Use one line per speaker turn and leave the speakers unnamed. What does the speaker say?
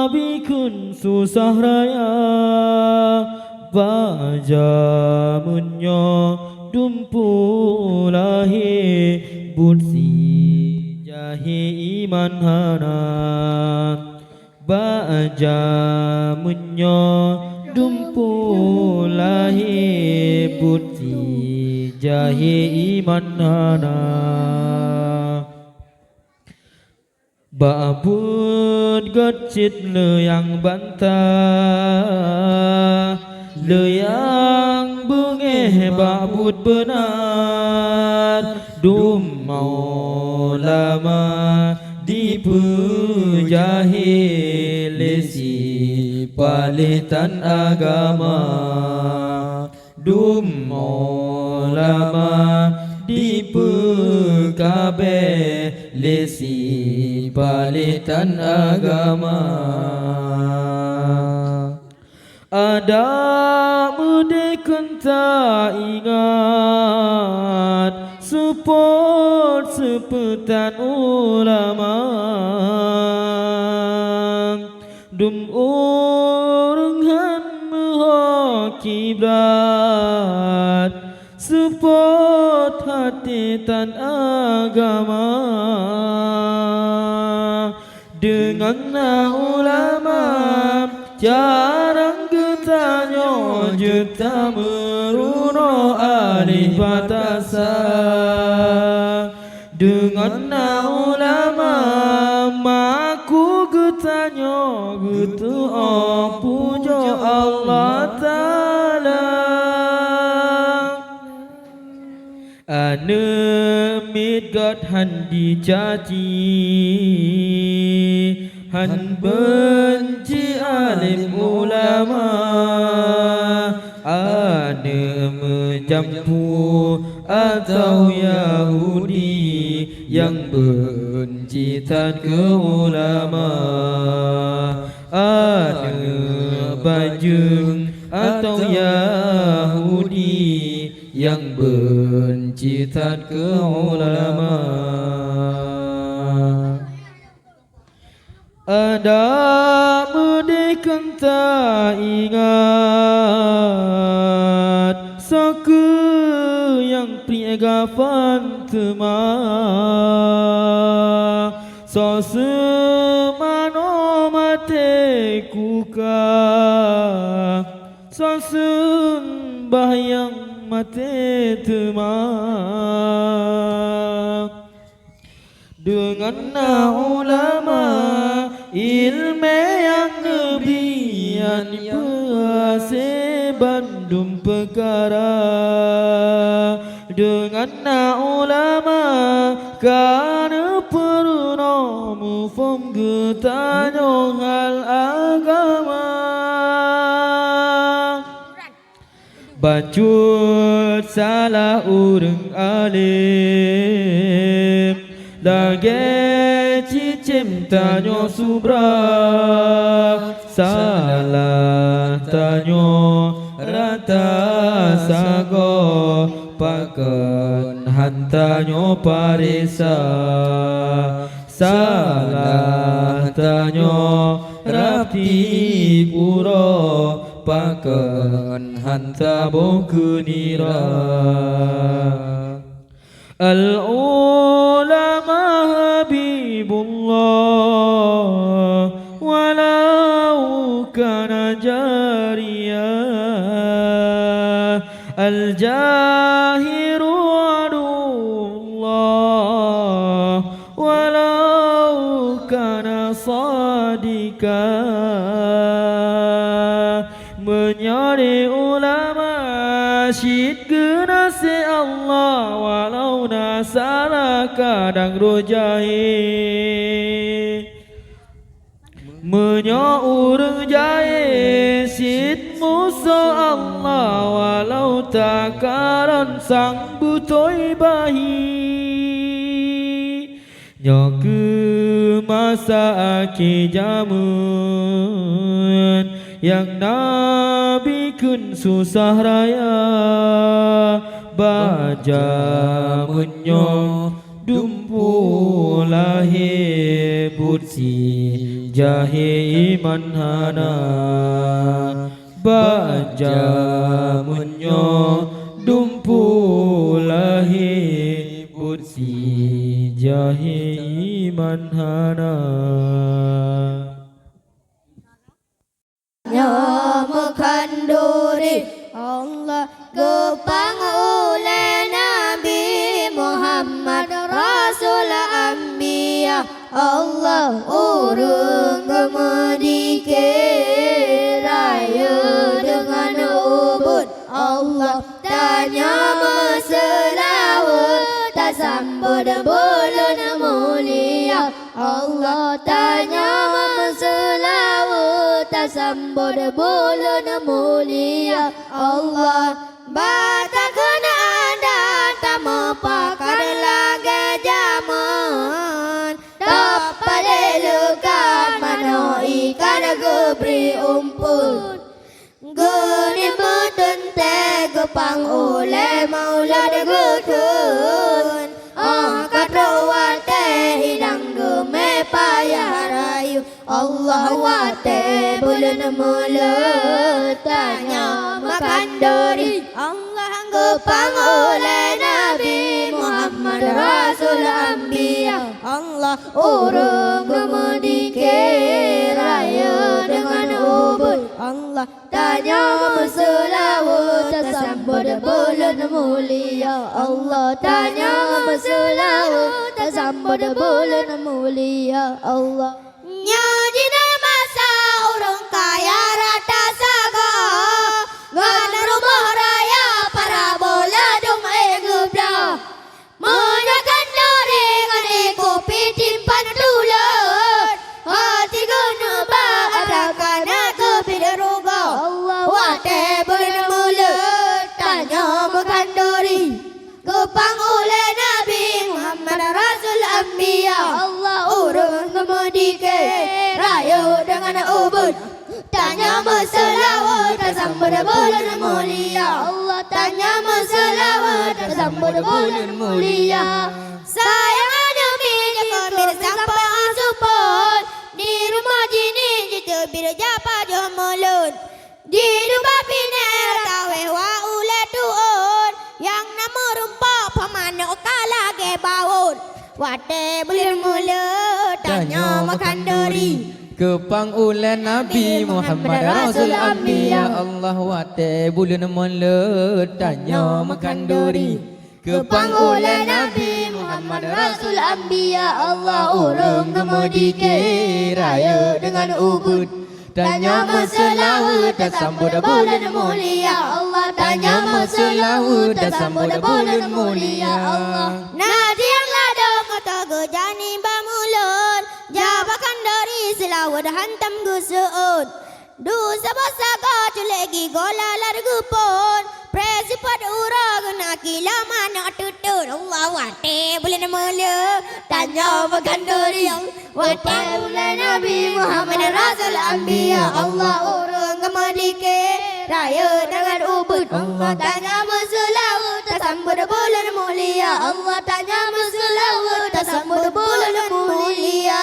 Bikun susah raya baja munyo dumpu lahi bursi jahi iman hana baja munyo dumpu lahi bursi jahi iman hana Ba'bud gocit leyang bantah Leyang bengeh ba'bud benar Dum maulama dipejahilisi palitan agama Dum maulama dipekabelisi palitan agama Ada mudekun tak ingat Support sepetan ulama Dum urenghan mehakibrat Support hati tan agama Dengan ulama jarang getanyo juta meruno alih batasan Dengan ulama maku getanyo gitu puja Allah Ta'ala Anemit got handi caci Han benci alim ulama Ane menjampu atau Yahudi Yang benci tan ke ulama Ane bajeng atau Yahudi Yang benci tan ke ulama Ada mudekun tak ingat Saka yang priega fantema So semano mate kuka So sembahyang mate temak Dengan ulama ilmu yang nebian puase bandum perkara Dengan ulama karena pernah mufam getanyo hal agama Bacut salah urang alim Lage cicim tanyo subra Salah tanyo rata sago Paken hantanyo parisa Salah tanyo rapi puro Paken hanta bokunira Al-ulama habibullah Walau kana jariyah Al-jahiru adullah Walau kana sadikah Menyari ulama syid genasi Allah Walau nasara kadang rojahi Menyaur jahe syid musa Allah Walau takaran sang butoi bahi Nyoke masa aki jamun Yang Nabi kun susah raya Baja menyo dumpu lahi bursi jahe iman hana baja munyo dumpulahi putsi jahe iman hana
Makanduri Allah gepang oleh Nabi Muhammad Rasul Anbiya Allah urung gemedike raya dengan ubud Allah tanya maselawat tak sambut bulan mulia Allah tanya maselawat tak sambut bulan mulia Allah bata kenaan dan tak mepakar lagi zaman dapat lelukan mano ikan geberi umpun geni metente gepang oleh maulad gekun angkat rawate hidang geme payah rayu Allah wate bulan mulut tanya makan dori Allah gepang oleh Nabi Muhammad Rasul Anbiya Allah urung gemedike raya dengan ubud Allah tanya maselawat tersambut bulan mulia Allah tanya maselawat tersambut bulan mulia Allah nyajina masa orang kaya rata saga ngan rumah raya parabola dong egubda menyakan dari ngane kopi timpan dulan hati guna ba arakana kebidaruga wate bulan mulut tanya makan dori gepang oleh Nabi Muhammad Rasul Anbiya Allah urung gemedike raya dengan ubud tanya maselawat tersambut bulan mulia Allah tanya maselawat tersambut bulan mulia sayang Nabi kemir sampai asupon di rumah jini jitu bir japa joh mulut di rumah piner tawe wa ule tuon yang nama rumpah pamano kalage baun wate bulan mulut tanya makan dori
Kepang ulan Nabi Muhammad Rasul Anbiya Allah wate bulan mulut tanya makan duri Kepang ulan Nabi Muhammad Rasul Anbiya Allah urung gemedike raya dengan ubud tanya maselawat tak sambut bulan mulia Allah tanya maselawat tak sambut bulan mulia Allah
Nadi yang ladang kata gejani bamulun jabakan dari selawat hantam gusuun dusa basaga culegi gola largupun presipat urag nakila mana tutun Allah wate bulan mulia tanya makan dari wate bulan Nabi Muhammad Rasul Anbiya Allah urung gemedike raya dengan ubud Allah tanya maselawat tersambut bulan mulia Allah tanya maselawat tersambut bulan mulia